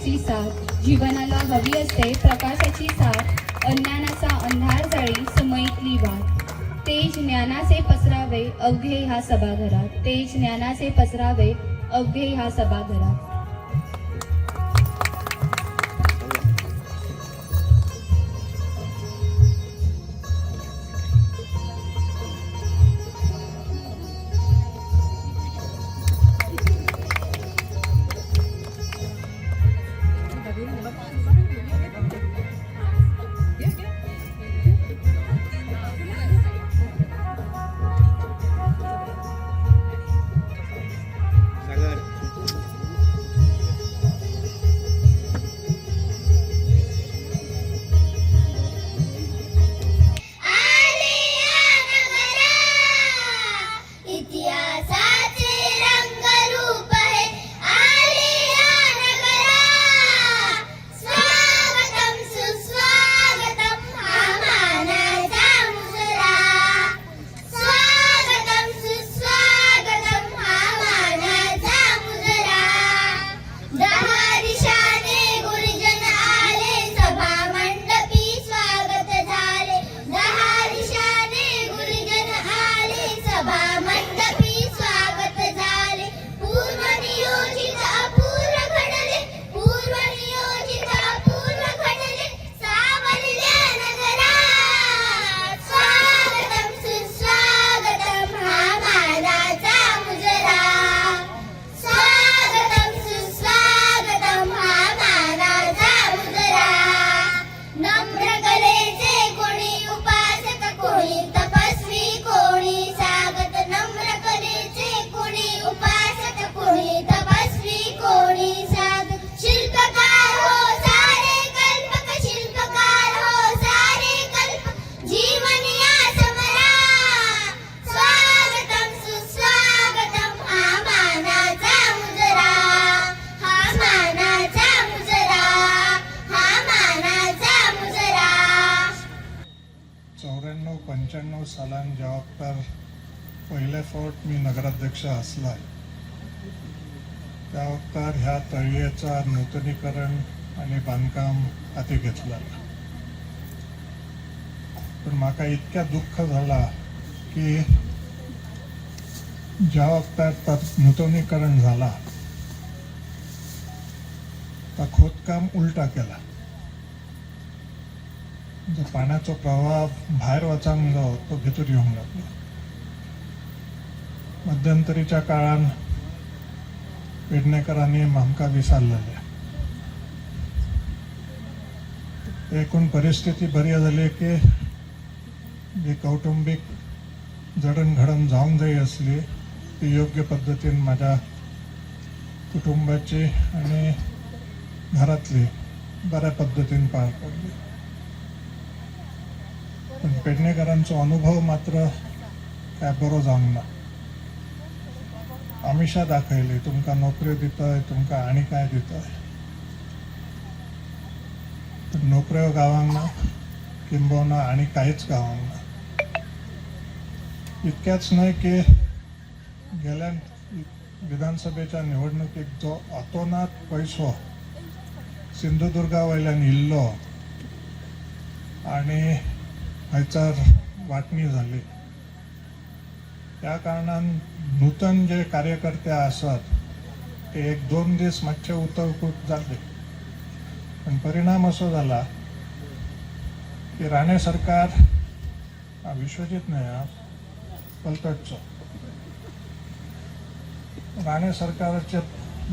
तुमची साथ, जीवनाला हवी असते प्रकाशाची साथ, अज्ञानाचा अंधार जाळी समईतली वाट. तेज ज्ञानाचे पसरावे अवघे ह्या सभाघरात, तेज ज्ञानाचे पसरावे अवघे ह्या सभाघरात. सालान जबाबदार पहिले फावट मी नगराध्यक्ष असलाय त्या वक्तार ह्या तळयेचा नूतनीकरण आणि बांधकाम हाती घेतला. पण म्हाका इतक्या दुःख झाला की ज्या वक्तार नूतनीकरण झाला त्या खोदकाम उलटा केला. जो पाण्याचा प्रवाह बाहेर वचांक जावो तो भितर येवंक लागलो. मध्यंतरीच्या काळान पेडणेकरांनी आमकां विचारलेले एकूण परिस्थिती बरी जाली की जी कौटुंबिक जडणघडण जावंक जाय असली ती योग्य पद्धतीन माझ्या कुटुंबाची आणि घरातली बऱ्या पद्धतीन पार पडली. पण पेडणेकरांचो अनुभव मात्र काय बरो जावंक ना. आमिषा दाखयली तुमकां नोकऱ्यो दितय तुमकां आनी काय दितय. नोकऱ्यो गावांक ना किंबहुना आनी कांयच गावांक ना. इतकेच न्हय की गेल्या विधानसभेच्या निवडणुकीक जो अतोनात पैसो सिंधुदुर्गा वयल्यान इल्लो आनी हयसर वांटणी जाली त्या कारणान नूतन जे कार्यकर्ते आसात ते एक दोन दीस मातशे उतरकूट जाले. पण परिणाम असो जाला की राणे सरकार विश्वजीत न्हय पलतटचो राणे सरकाराचे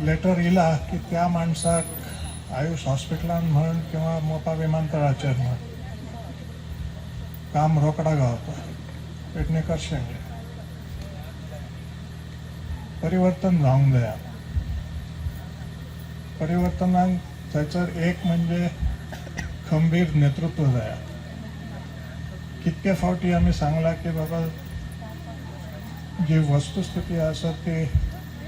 लेटर इला की त्या माणसाक आयुष हॉस्पिटलान म्हण किंवा मोपा विमानतळाचेर म्हण काम रोकडा गावता. पेडणेकर शेंगे परिवर्तन जावंक जाय. परिवर्तनाक थंयसर एक म्हणजे खंबीर नेतृत्व जाय. कितके फावटी आमी सांगला की बाबा जी वस्तुस्थिती आसा ती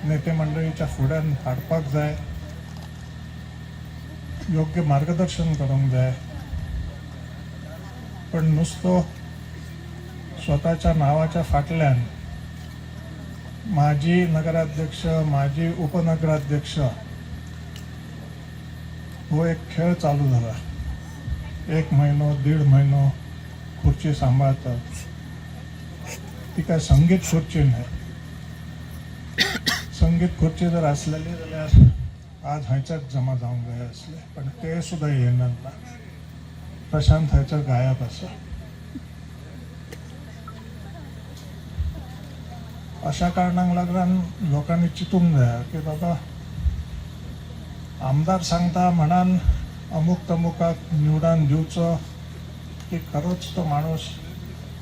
नेते मंडळीच्या फुड्यान हाडपाक जाय, योग्य मार्गदर्शन करूंक जाय. पण नुसतो स्वतःच्या नावाच्या फाटल्यान माजी नगराध्यक्ष माजी उपनगराध्यक्ष हो एक खेळ चालू झाला. 1 महिनो 1.5 महिनो खुर्ची सांभाळतात. ती काय संगीत खुर्ची नाही. संगीत खुर्ची जर असलेली जाल्यार आज हांयच्याच जमा जावंक जाय असले, पण ते सुद्धा येणार ना. प्रशांत हांयसर गायब आसा. अशा कारणाक लागून लोकांनी चिंतूंक जाय की बाबा आमदार सांगता म्हणान अमुक तमुकाक निवडान दिवचो की खरोच तो माणूस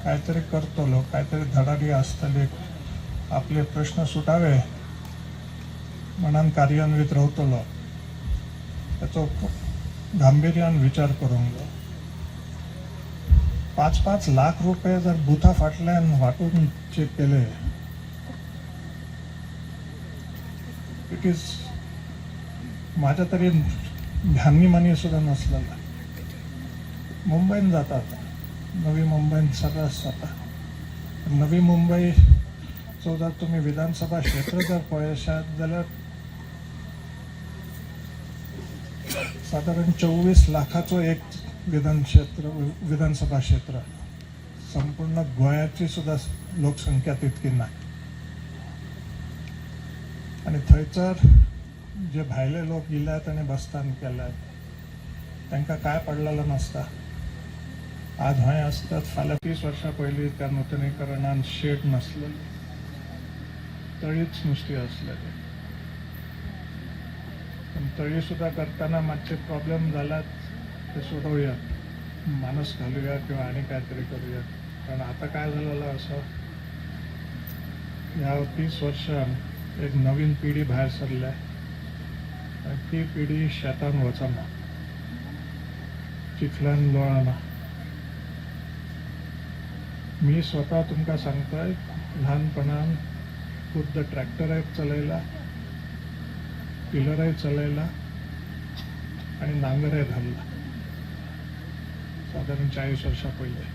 काहीतरी करतलो, काहीतरी धडाडी आसतली, आपले प्रश्न सुटावे म्हणान कार्यान्वित रावतलो. त्याचो गांभीर्यान विचार करूंक जाय. 5-5 लाख रुपये जर बुथा फाटल्यान वाटून चेक केले, इट इज माझ्या तरी ध्यानी मनी सुद्धा नसलेला. मुंबईन जातात, नवी मुंबईन सगळंच जाता. नवी मुंबईचो जर तुम्ही विधानसभा क्षेत्र जर पळयशात जाल्यार साधारण 24 लाखाचो एक विधानसभा क्षेत्र. संपूर्ण गोंयाची सुद्धा लोकसंख्या तितकी ना. आणि थंयसर जे भायले लोक येयल्यात आनी बसतान केल्यात तांकां काय पडलेलो नासता. आज हय आसतात, फाल्यां 30 वर्सां पयलीं त्या नूतनीकरणान शेड नासलेली, तळीच नुस्ती आसलेली. पण तळी सुद्धा करताना मातशे प्रॉब्लेम जाल्यात ते सोडवयात, मानस घालुया किंवा आनी काहीतरी करूया. कारण आता काय झालेलं असं, ह्या 30 वर्षान एक नवीन पिढी भायर सरल्या आणि ती पिढी शेतान वचना, चिखलान लोळना. मी स्वतः तुमकां सांगताय, ल्हानपणान खुद्द ट्रॅक्टराय चलयला, टिलराय चलयला आणि नांगराय घालला साधारण 40 वर्सां पयलीं.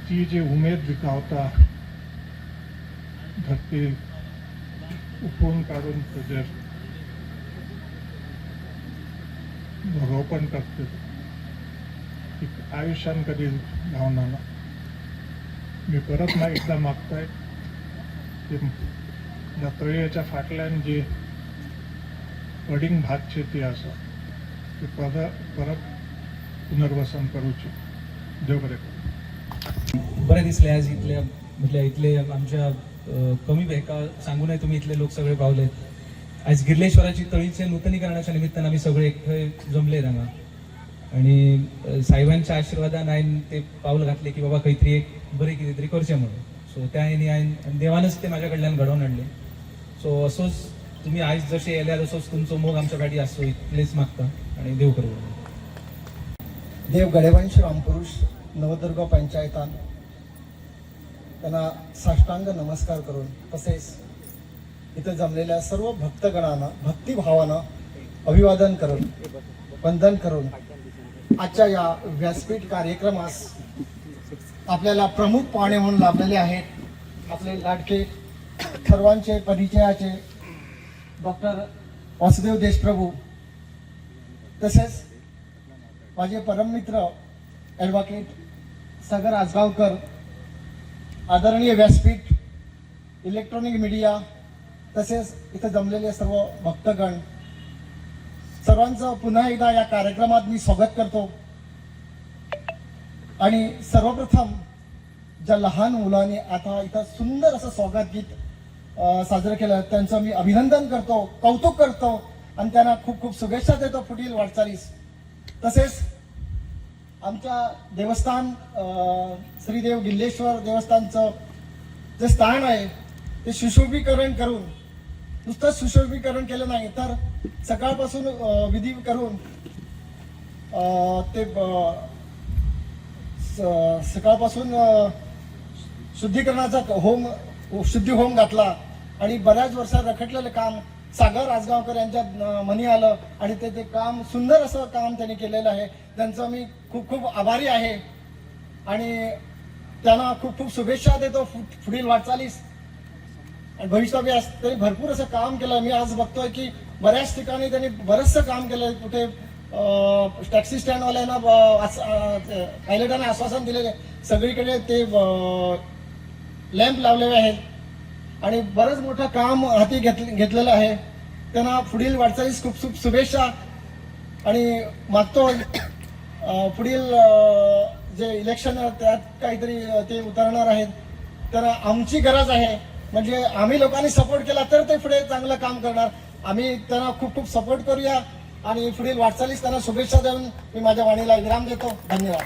ती जी उमेद विकावता धरती उपवून काढून तेजेर रोपण करते, ती आयुष्यान कधी गावना ना. मी परत एकदा मागताय की ह्या तळयेच्या फाटल्यान जी अडींग भात शेती आसा ती परत पुनर्वसन करूची. देव बरें करूं. बरें दिसलें आज इतले म्हटल्यार इतले आमच्या कमी हेका सांगूनय तुम्ही इतले लोक सगळे पावलेत. आज गिर्लेश्वराची तळीचे नूतनीकरणाच्या निमित्तान आमी सगळे एकठांय जमले हांगा आणि साहेबांच्या आशिर्वादान हांवें ते पावल घातले की बाबा खंय तरी एक बरें कितें तरी करचें म्हणून. सो त्या हेणी हांवें देवानच ते म्हाज्या कडल्यान घडोवन हाडले. सो असोच तुम्ही आयज जशे येल्यार असोच तुमचो मोग आमच्या गाडी आसचो इतलेच मागता आणि देव करूं. देव गडेवंश रामपुरुष नवदुर्ग पंचायतान त्यांना साष्टांग नमस्कार करून तसेच इथे जमलेल्या सर्व भक्तगणांना भक्तिभावानं अभिवादन करून वंदन करून आजच्या या व्यासपीठ कार्यक्रमास आपल्याला प्रमुख पाहुणे म्हणून लाभलेले आहेत आपले लाडके सर्वांचे परिचयाचे डॉक्टर वासुदेव देशप्रभू, तसेच माझे परममित्र ॲडव्होकेट सागर आजगावकर, आदरणीय व्यासपीठ, इलेक्ट्रॉनिक मीडिया, तसेच इथे जमलेले सर्व भक्तगण, सर्वांचं पुन्हा एकदा या कार्यक्रमात मी स्वागत करतो. आणि सर्वप्रथम ज्या लहान मुलांनी आता इथं सुंदर असं स्वागत गीत साजरं केलं त्यांचं मी अभिनंदन करतो, कौतुक करतो आणि त्यांना खूप खूप शुभेच्छा देतो पुढील वाटचालीस. तसेच आमच्या देवस्थान श्रीदेव गिल्लेश्वर देवस्थानचं जे स्थान आहे ते सुशोभीकरण करून, नुसतं सुशोभीकरण केलं नाही तर सकाळपासून विधी करून ते सकाळपासून शुद्धीकरणाचा शुद्धी होम घातला आणि बऱ्याच वर्षात रखडलेलं काम सागर आजगावकर यांच्या मनी आलं आणि ते काम सुंदर असं काम त्यांनी केलेलं आहे. त्यांचं मी खूप खूप आभारी आहे आणि त्यांना खूप खूप शुभेच्छा देतो पुढील वाटचालीस. आणि भविष्यात त्यांनी भरपूर असं काम केलं. मी आज बघतोय की बऱ्याच ठिकाणी त्यांनी बरंचसं काम केलं. कुठे टॅक्सी स्टँडवाल्यांना पायलटांना आश्वासन दिलेले, सगळीकडे ते लॅम्प लावलेले आहेत आणि बरंच मोठं काम हाती घेतलेलं आहे. त्यांना पुढील वाटचालीस खूप खूप शुभेच्छा आणि मागतो पुढील जे इलेक्शन त्यात काहीतरी ते उतरणार आहेत. तर आमची गरज आहे, म्हणजे आम्ही लोकांनी सपोर्ट केला तर ते पुढे चांगलं काम करणार. आम्ही त्यांना खूप खूप सपोर्ट करूया आणि पुढील वाटचालीस त्यांना शुभेच्छा देऊन मी माझ्या वाणीला विराम देतो. धन्यवाद.